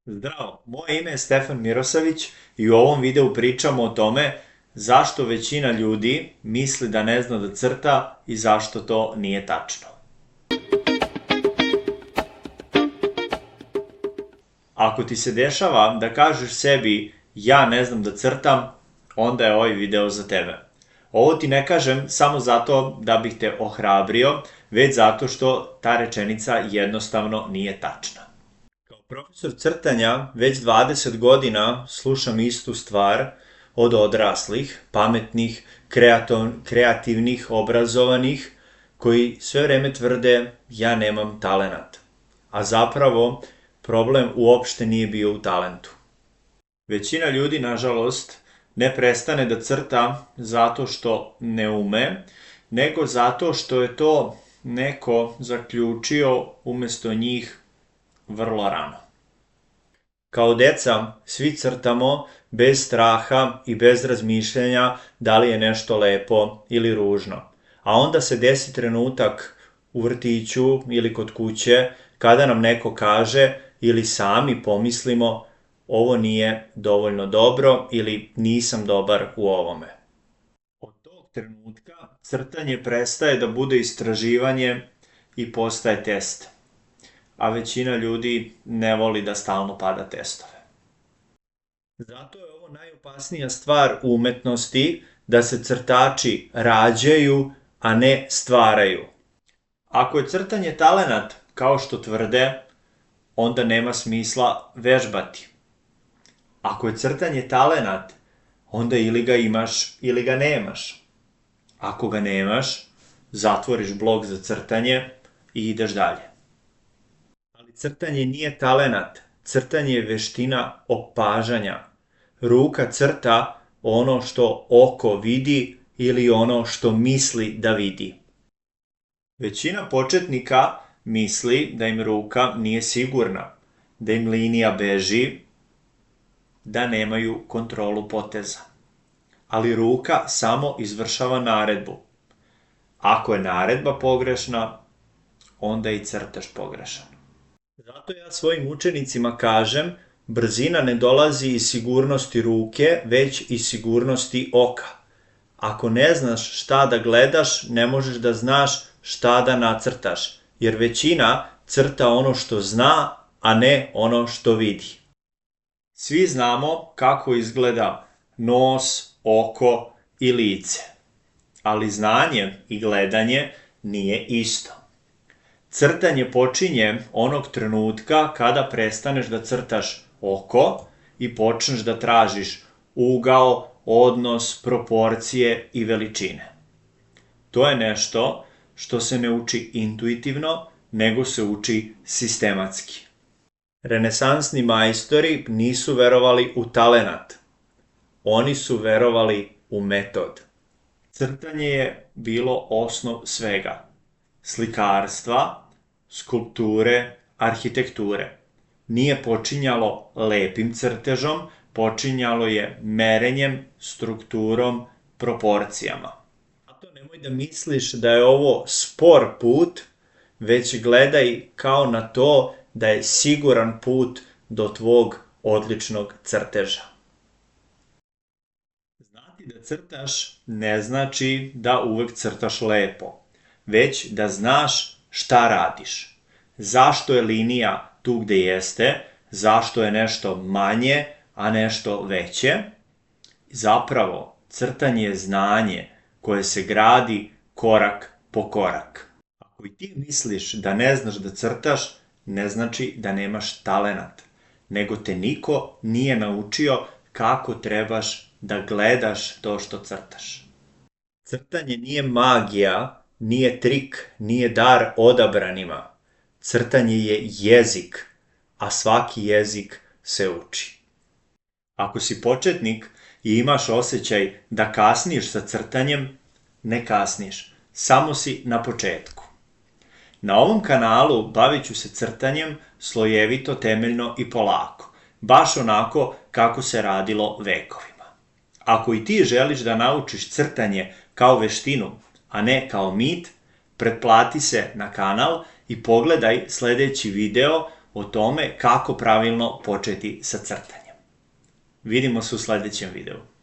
Zdravo, moje ime je Stefan Mirosavić i u ovom videu pričamo o tome zašto većina ljudi misli da ne zna da crta i zašto to nije tačno. Ako ti se dešava da kažeš sebi ja ne znam da crtam, onda je ovaj video za tebe. Ovo ti ne kažem samo zato da bih te ohrabrio, već zato što ta rečenica jednostavno nije tačna. Kao profesor crtanja već 20 godina slušam istu stvar od odraslih, pametnih, kreativnih, obrazovanih, koji sve vreme tvrde ja nemam talenat. A zapravo problem uopšte nije bio u talentu. Većina ljudi, nažalost, ne prestane da crta zato što ne ume, nego zato što je to neko zaključio umesto njih vrlo rano. Kao deca svi crtamo bez straha i bez razmišljanja da li je nešto lepo ili ružno. A onda se desi trenutak u vrtiću ili kod kuće kada nam neko kaže ili sami pomislimo ovo nije dovoljno dobro ili nisam dobar u ovome. Od tog trenutka crtanje prestaje da bude istraživanje i postaje test. A većina ljudi ne voli da stalno pada testove. Zato je ovo najopasnija stvar u umetnosti, da se crtači rađaju, a ne stvaraju. Ako je crtanje talenat, kao što tvrde, onda nema smisla vežbati. Ako je crtanje talenat, onda ili ga imaš ili ga nemaš. Ako ga nemaš, zatvoriš blog za crtanje i ideš dalje. Crtanje nije talenat, crtanje je veština opažanja. Ruka crta ono što oko vidi ili ono što misli da vidi. Većina početnika misli da im ruka nije sigurna, da im linija beži, da nemaju kontrolu poteza. Ali ruka samo izvršava naredbu. Ako je naredba pogrešna, onda je i crtež pogrešan. Zato ja svojim učenicima kažem, brzina ne dolazi iz sigurnosti ruke, već iz sigurnosti oka. Ako ne znaš šta da gledaš, ne možeš da znaš šta da nacrtaš, jer većina crta ono što zna, a ne ono što vidi. Svi znamo kako izgleda nos, oko i lice, ali znanje i gledanje nije isto. Crtanje počinje onog trenutka kada prestaneš da crtaš oko i počneš da tražiš ugao, odnos, proporcije i veličine. To je nešto što se ne uči intuitivno, nego se uči sistematski. Renesansni majstori nisu verovali u talenat. Oni su verovali u metod. Crtanje je bilo osnov svega. Slikarstva, skulpture, arhitekture. Nije počinjalo lepim crtežom, počinjalo je merenjem, strukturom, proporcijama. Zato nemoj da misliš da je ovo spor put, već gledaj kao na to da je siguran put do tvog odličnog crteža. Znati da crtaš ne znači da uvek crtaš lepo, već da znaš šta radiš. Zašto je linija tu gde jeste, zašto je nešto manje, a nešto veće. Zapravo, crtanje je znanje koje se gradi korak po korak. Ako i ti misliš da ne znaš da crtaš, ne znači da nemaš talenat, nego te niko nije naučio kako trebaš da gledaš to što crtaš. Crtanje nije magija, nije trik, nije dar odabranima. Crtanje je jezik, a svaki jezik se uči. Ako si početnik i imaš osjećaj da kasniš sa crtanjem, ne kasniš, samo si na početku. Na ovom kanalu bavit ću se crtanjem slojevito, temeljno i polako, baš onako kako se radilo vekovima. Ako i ti želiš da naučiš crtanje kao veštinu, a ne kao mit, pretplati se na kanal i pogledaj sledeći video o tome kako pravilno početi sa crtanjem. Vidimo se u sledećem videu.